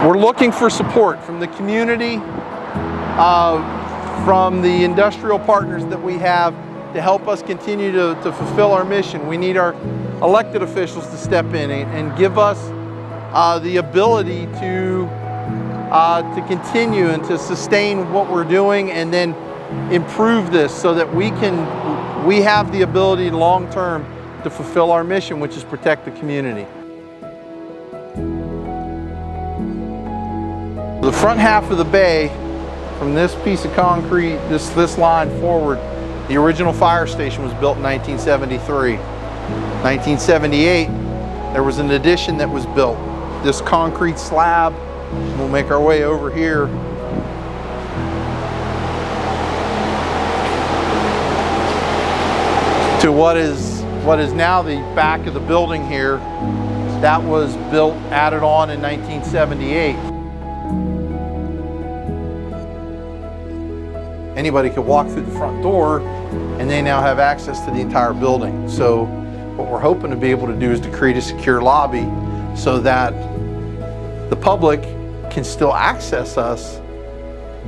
We're looking for support from the community, from the industrial partners that we have to help us continue to fulfill our mission. We need our elected officials to step in and give us the ability to continue and to sustain what we're doing, and then improve this so that we have the ability long term to fulfill our mission, which is protect the community. The front half of the bay, from this piece of concrete, this line forward, the original fire station was built in 1973. 1978, there was an addition that was built. This concrete slab, we'll make our way over here. To what is now the back of the building here. That was built, added on in 1978. Anybody could walk through the front door and they now have access to the entire building. So what we're hoping to be able to do is to create a secure lobby so that the public can still access us,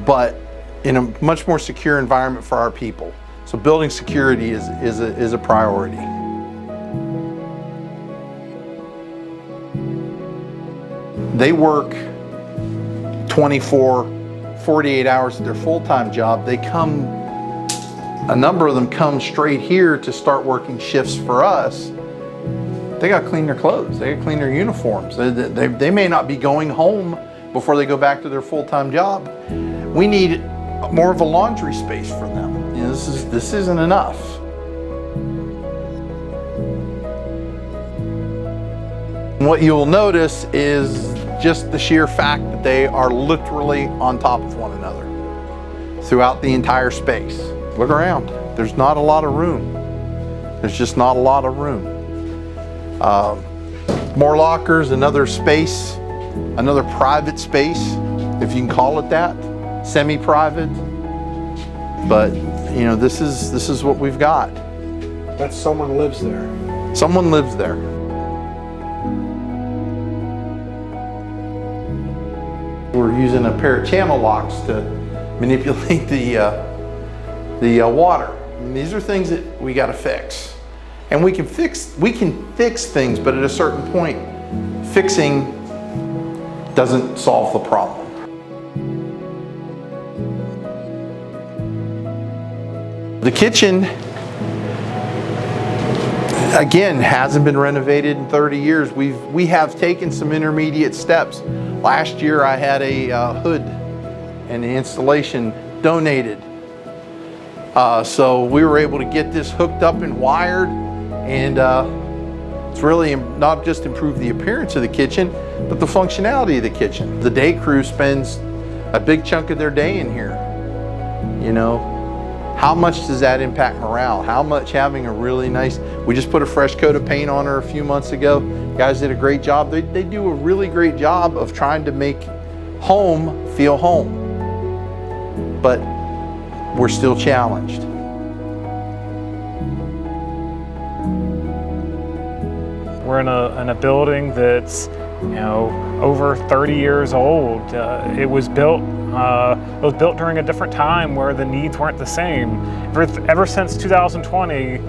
but in a much more secure environment for our people. So building security is a priority. They work 24, 48 hours at their full-time job. A number of them come straight here to start working shifts for us. They got to clean their clothes. They got to clean their uniforms. They may not be going home before they go back to their full-time job. We need more of a laundry space for them. You know, this isn't enough. And what you will notice is just the sheer fact that they are literally on top of one another throughout the entire space. Look around. There's not a lot of room. There's just not a lot of room. More lockers, another space, another private space, if you can call it that, semi-private. But you know, this is what we've got. But someone lives there. Someone lives there. We're using a pair of channel locks to manipulate the water. And these are things that we got to fix. And we can fix things, but at a certain point, fixing doesn't solve the problem. The kitchen, again, hasn't been renovated in 30 years. We have taken some intermediate steps. Last year I had a hood and the installation donated. So we were able to get this hooked up and wired, and it's really not just improved the appearance of the kitchen, but the functionality of the kitchen. The day crew spends a big chunk of their day in here. You know, how much does that impact morale? How much having a really nice, we just put a fresh coat of paint on her a few months ago. Guys did a great job. They do a really great job of trying to make home feel home. But we're still challenged. We're in a building that's, you know, over 30 years old. It was built during a different time where the needs weren't the same. Ever since 2020,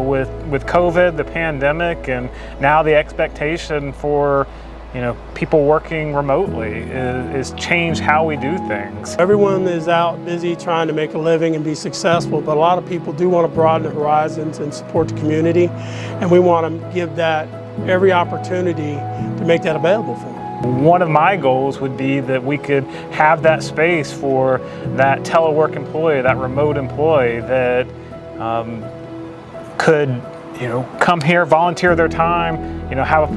with COVID, the pandemic, and now the expectation for, you know, people working remotely is changed how we do things. Everyone is out busy trying to make a living and be successful, but a lot of people do want to broaden their horizons and support the community, and we want to give that every opportunity to make that available for them. One of my goals would be that we could have that space for that telework employee, that remote employee that could, you know, come here, volunteer their time, you know, have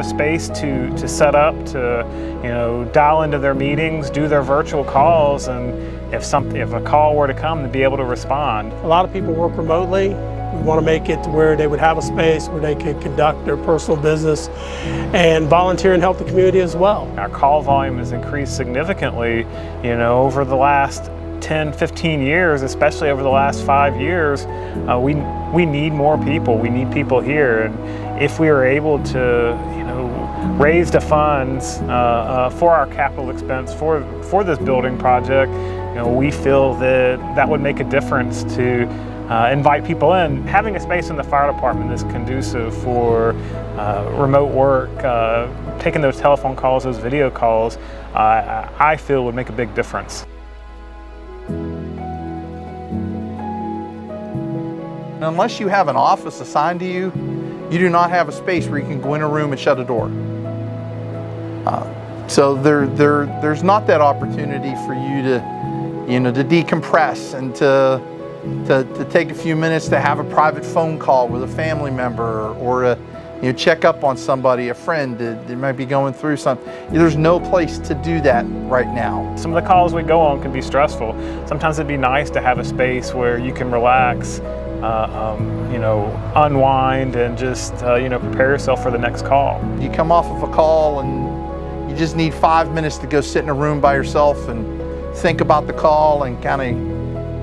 a space to set up, to, you know, dial into their meetings, do their virtual calls, and if a call were to come, to be able to respond. A lot of people work remotely. We want to make it to where they would have a space where they could conduct their personal business and volunteer and help the community as well. Our call volume has increased significantly, you know, over the last 10, 15 years, especially over the last 5 years. We need more people. We need people here, and if we are able to, raise the funds for our capital expense for this building project, we feel that that would make a difference to invite people in. Having a space in the fire department that's conducive for remote work, taking those telephone calls, those video calls, I feel would make a big difference. Unless you have an office assigned to you, you do not have a space where you can go in a room and shut a door. So there's not that opportunity for you to decompress and to take a few minutes to have a private phone call with a family member, or to check up on somebody, a friend that might be going through something. There's no place to do that right now. Some of the calls we go on can be stressful. Sometimes it'd be nice to have a space where you can relax, unwind, and just prepare yourself for the next call. You come off of a call and you just need 5 minutes to go sit in a room by yourself and think about the call and kind of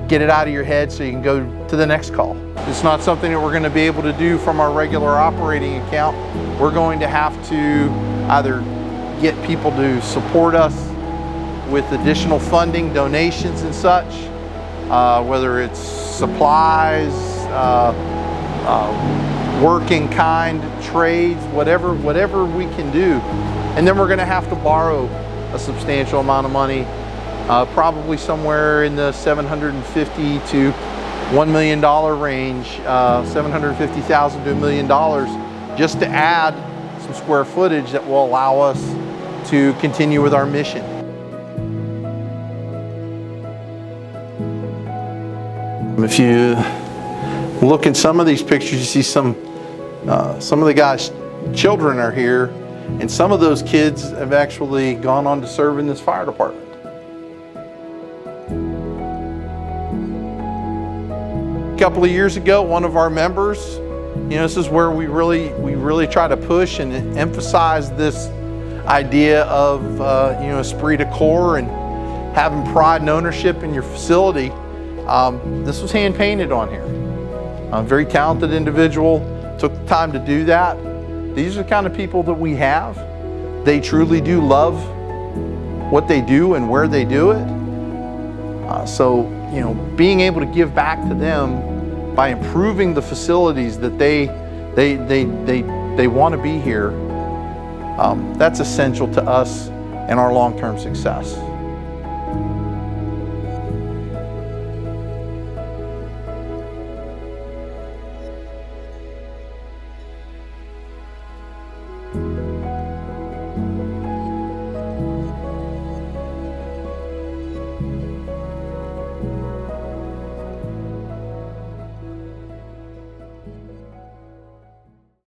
get it out of your head so you can go to the next call. It's not something that we're going to be able to do from our regular operating account. We're going to have to either get people to support us with additional funding, donations and such, whether it's supplies, work in kind, trades, whatever we can do. And then we're going to have to borrow a substantial amount of money, probably somewhere in the $750,000 to $1 million range, $750,000 to $1 million, just to add some square footage that will allow us to continue with our mission. If you look in some of these pictures, you see some of the guys' children are here, and some of those kids have actually gone on to serve in this fire department. A couple of years ago, one of our members, this is where we really try to push and emphasize this idea of esprit de corps and having pride and ownership in your facility. This was hand painted on here. A very talented individual took the time to do that. These are the kind of people that we have. They truly do love what they do and where they do it. So being able to give back to them by improving the facilities that they want to be here, that's essential to us and our long-term success.